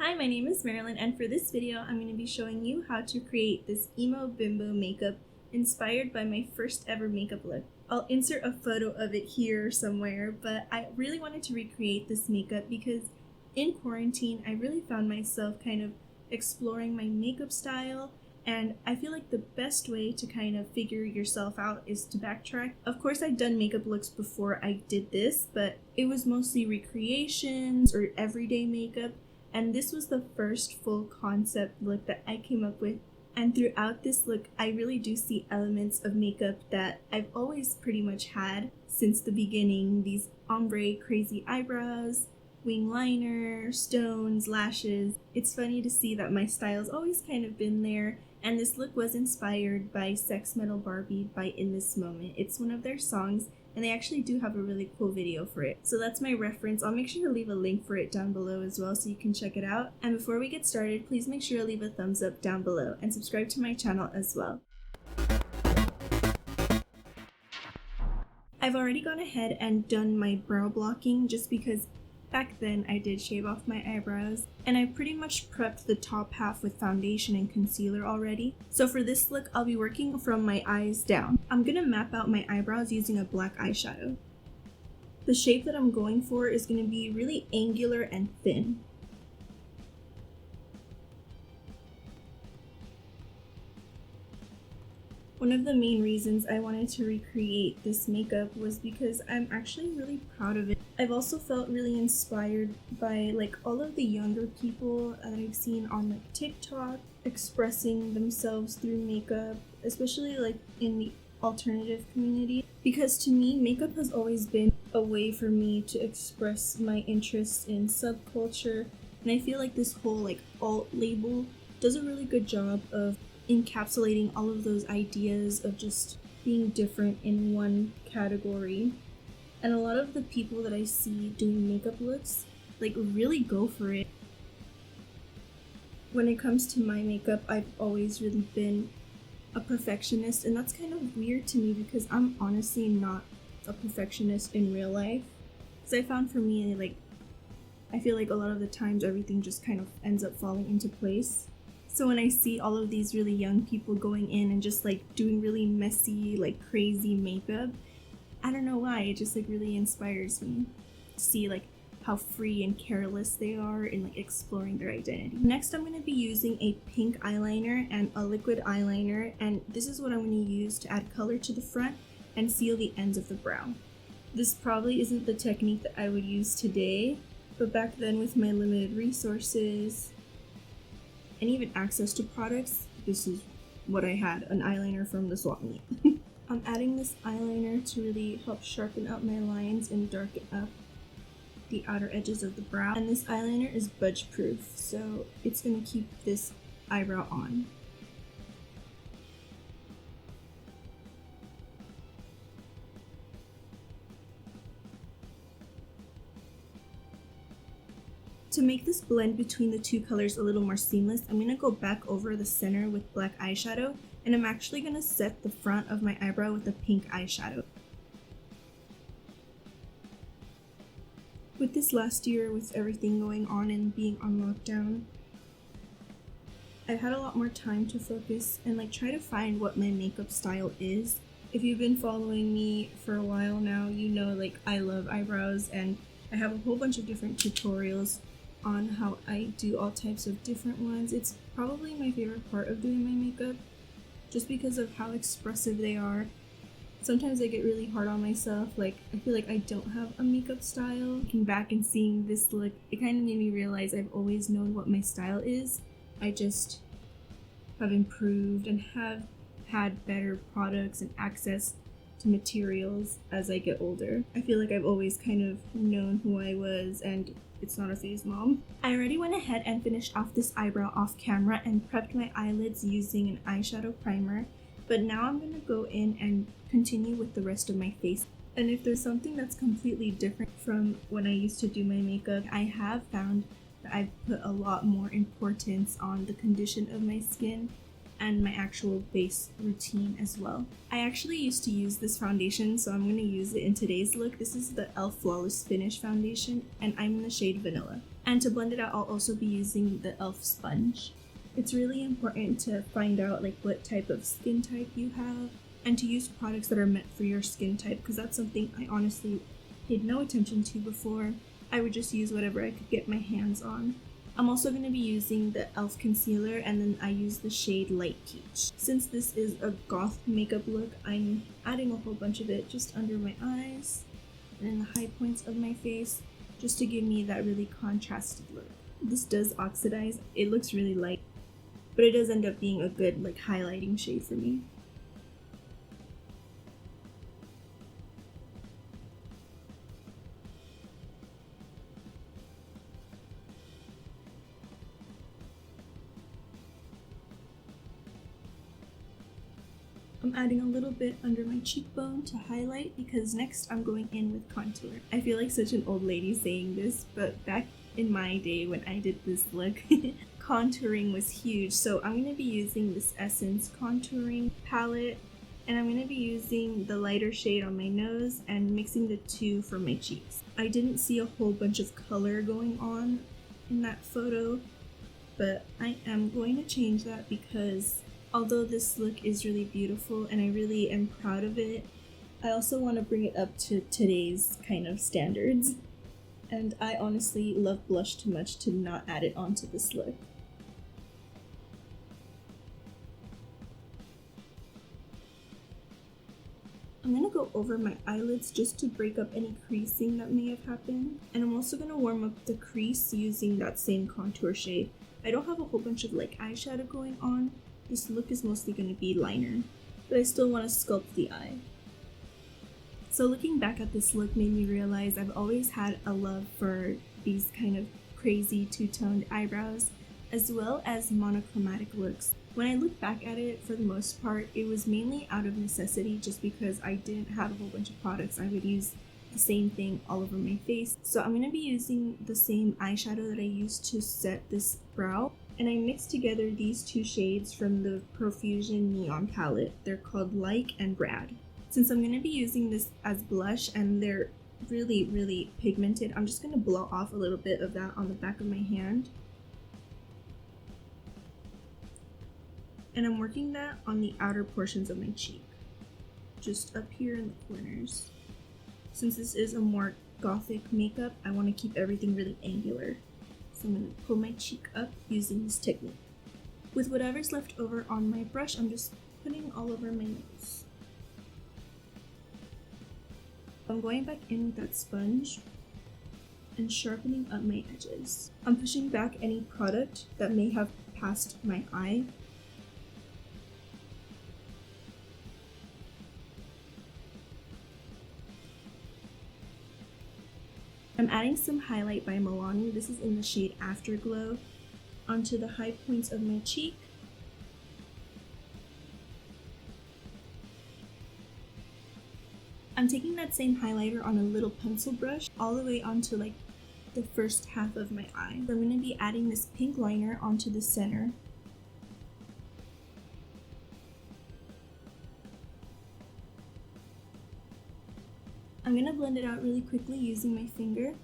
Hi, my name is Marilyn, and for this video I'm going to be showing you how to create this emo bimbo makeup inspired by my first ever makeup look. I'll insert a photo of it here somewhere, but I really wanted to recreate this makeup because in quarantine I really found myself kind of exploring my makeup style, and I feel like the best way to kind of figure yourself out is to backtrack. Of course, I'd done makeup looks before I did this, but it was mostly recreations or everyday makeup. And this was the first full concept look that I came up with. And throughout this look, I really do see elements of makeup that I've always pretty much had since the beginning. These ombre crazy eyebrows, wing liner, stones, lashes. It's funny to see that my style's always kind of been there. And this look was inspired by Sex Metal Barbie by In This Moment. It's one of their songs, and they actually do have a really cool video for it. So that's my reference. I'll make sure to leave a link for it down below as well so you can check it out. And before we get started, please make sure to leave a thumbs up down below and subscribe to my channel as well. I've already gone ahead and done my brow blocking just because back then I did shave off my eyebrows, and I pretty much prepped the top half with foundation and concealer already. So for this look, I'll be working from my eyes down. I'm gonna map out my eyebrows using a black eyeshadow. The shape that I'm going for is gonna be really angular and thin. One of the main reasons I wanted to recreate this makeup was because I'm actually really proud of it. I've also felt really inspired by all of the younger people that I've seen on TikTok expressing themselves through makeup, especially in the alternative community. Because to me, makeup has always been a way for me to express my interests in subculture, and I feel like this whole alt label does a really good job of encapsulating all of those ideas of just being different in one category. And a lot of the people that I see doing makeup looks really go for it. When it comes to my makeup, I've always really been a perfectionist, and that's kind of weird to me because I'm honestly not a perfectionist in real life. Because I found for me, I feel like a lot of the times everything just kind of ends up falling into place. So when I see all of these really young people going in and just doing really messy, crazy makeup, I don't know why, it just really inspires me to see how free and careless they are in exploring their identity. Next, I'm going to be using a pink eyeliner and a liquid eyeliner, and this is what I'm going to use to add color to the front and seal the ends of the brow. This probably isn't the technique that I would use today, but back then with my limited resources and even access to products, this is what I had, an eyeliner from the swap meet. I'm adding this eyeliner to really help sharpen up my lines and darken up the outer edges of the brow. And this eyeliner is budge proof, so it's going to keep this eyebrow on. To make this blend between the two colors a little more seamless, I'm going to go back over the center with black eyeshadow, and I'm actually going to set the front of my eyebrow with a pink eyeshadow. With this last year, with everything going on and being on lockdown, I've had a lot more time to focus and try to find what my makeup style is. If you've been following me for a while now, you know I love eyebrows, and I have a whole bunch of different tutorials on how I do all types of different ones. It's probably my favorite part of doing my makeup just because of how expressive they are. Sometimes I get really hard on myself, I feel like I don't have a makeup style. Looking back and seeing this look, it kind of made me realize I've always known what my style is. I just have improved and have had better products and access to materials as I get older. I feel like I've always kind of known who I was, and it's not a phase, mom. I already went ahead and finished off this eyebrow off camera and prepped my eyelids using an eyeshadow primer, but now I'm gonna go in and continue with the rest of my face. And if there's something that's completely different from when I used to do my makeup, I have found that I've put a lot more importance on the condition of my skin and my actual base routine as well. I actually used to use this foundation, so I'm going to use it in today's look. This is the e.l.f. Flawless Finish foundation, and I'm in the shade Vanilla. And to blend it out, I'll also be using the e.l.f. sponge. It's really important to find out like what type of skin type you have, and to use products that are meant for your skin type, because that's something I honestly paid no attention to before. I would just use whatever I could get my hands on. I'm also going to be using the e.l.f. concealer, and then I use the shade Light Peach. Since this is a goth makeup look, I'm adding a whole bunch of it just under my eyes and in the high points of my face, just to give me that really contrasted look. This does oxidize, it looks really light, but it does end up being a good like highlighting shade for me. I'm adding a little bit under my cheekbone to highlight, because next I'm going in with contour. I feel like such an old lady saying this, but back in my day when I did this look, contouring was huge. So I'm going to be using this Essence contouring palette, and I'm going to be using the lighter shade on my nose and mixing the two for my cheeks. I didn't see a whole bunch of color going on in that photo, but I am going to change that, because although this look is really beautiful and I really am proud of it, I also want to bring it up to today's kind of standards. And I honestly love blush too much to not add it onto this look. I'm going to go over my eyelids just to break up any creasing that may have happened. And I'm also going to warm up the crease using that same contour shade. I don't have a whole bunch of like eyeshadow going on. This look is mostly going to be liner, but I still want to sculpt the eye. So looking back at this look made me realize I've always had a love for these kind of crazy two-toned eyebrows, as well as monochromatic looks. When I look back at it, for the most part, it was mainly out of necessity, just because I didn't have a whole bunch of products. I would use the same thing all over my face. So I'm going to be using the same eyeshadow that I used to set this brow. And I mixed together these two shades from the Profusion Neon palette. They're called Like and Brad. Since I'm going to be using this as blush and they're really, really pigmented, I'm just going to blow off a little bit of that on the back of my hand. And I'm working that on the outer portions of my cheek, just up here in the corners. Since this is a more gothic makeup, I want to keep everything really angular. So I'm going to pull my cheek up using this technique. With whatever's left over on my brush, I'm just putting all over my nose. I'm going back in with that sponge and sharpening up my edges. I'm pushing back any product that may have passed my eye. I'm adding some highlight by Milani. This is in the shade Afterglow onto the high points of my cheek. I'm taking that same highlighter on a little pencil brush all the way onto like the first half of my eye. So I'm going to be adding this pink liner onto the center. I'm going to blend it out really quickly using my finger.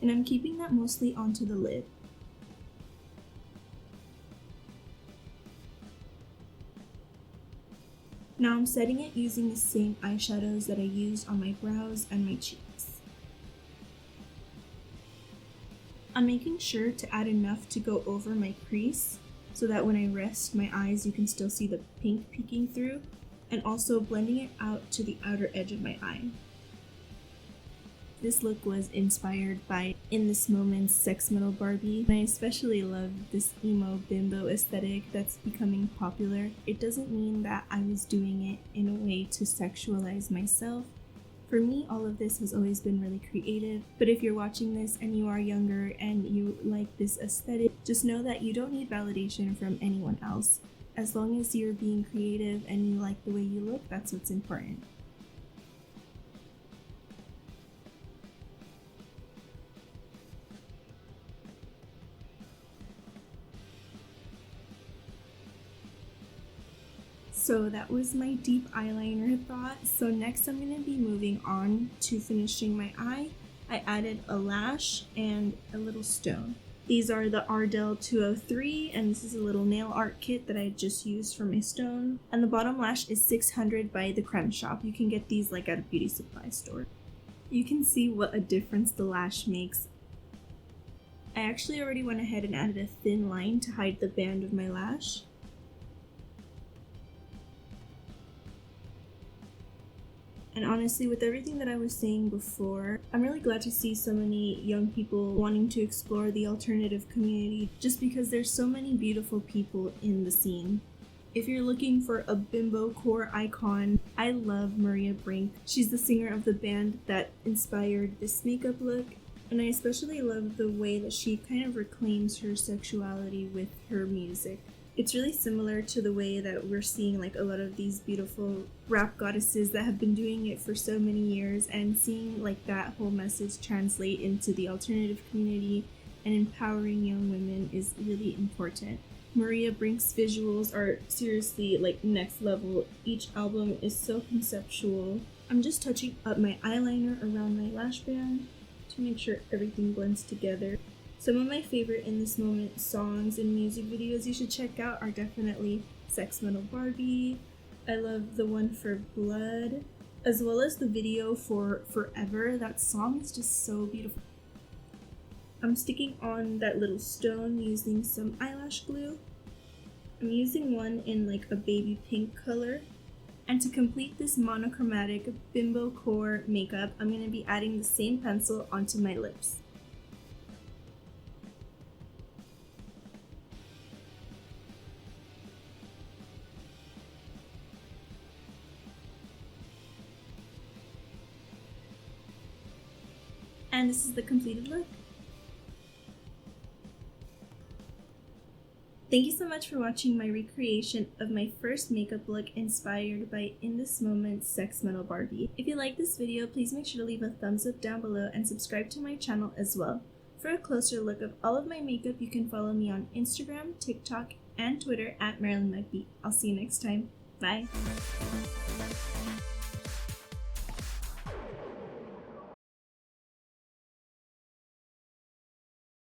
And I'm keeping that mostly onto the lid. Now I'm setting it using the same eyeshadows that I used on my brows and my cheeks. I'm making sure to add enough to go over my crease so that when I rest my eyes you can still see the pink peeking through, and also blending it out to the outer edge of my eye. This look was inspired by In This Moment's Sex Metal Barbie, and I especially love this emo bimbo aesthetic that's becoming popular. It doesn't mean that I was doing it in a way to sexualize myself. For me, all of this has always been really creative, but if you're watching this and you are younger and you like this aesthetic, just know that you don't need validation from anyone else. As long as you're being creative and you like the way you look, that's what's important. So that was my deep eyeliner thought. So next I'm going to be moving on to finishing my eye. I added a lash and a little stone. These are the Ardell 203, and this is a little nail art kit that I just used for my stone. And the bottom lash is 600 by the Creme Shop. You can get these like at a beauty supply store. You can see what a difference the lash makes. I actually already went ahead and added a thin line to hide the band of my lash. And honestly, with everything that I was saying before, I'm really glad to see so many young people wanting to explore the alternative community just because there's so many beautiful people in the scene. If you're looking for a bimbo core icon, I love Maria Brink. She's the singer of the band that inspired this makeup look, and I especially love the way that she kind of reclaims her sexuality with her music. It's really similar to the way that we're seeing like a lot of these beautiful rap goddesses that have been doing it for so many years, and seeing like that whole message translate into the alternative community and empowering young women is really important. Maria Brink's visuals are seriously like next level. Each album is so conceptual. I'm just touching up my eyeliner around my lash band to make sure everything blends together. Some of my favorite in this moment songs and music videos you should check out are definitely Sex Metal Barbie. I love the one for Blood, as well as the video for Forever. That song is just so beautiful. I'm sticking on that little stone using some eyelash glue. I'm using one in like a baby pink color. And to complete this monochromatic bimbo core makeup, I'm going to be adding the same pencil onto my lips. And this is the completed look. Thank you so much for watching my recreation of my first makeup look inspired by In This Moment's Sex Metal Barbie. If you like this video, please make sure to leave a thumbs up down below and subscribe to my channel as well. For a closer look of all of my makeup, you can follow me on Instagram, TikTok, and Twitter at MarilynMugBeat. I'll see you next time. Bye!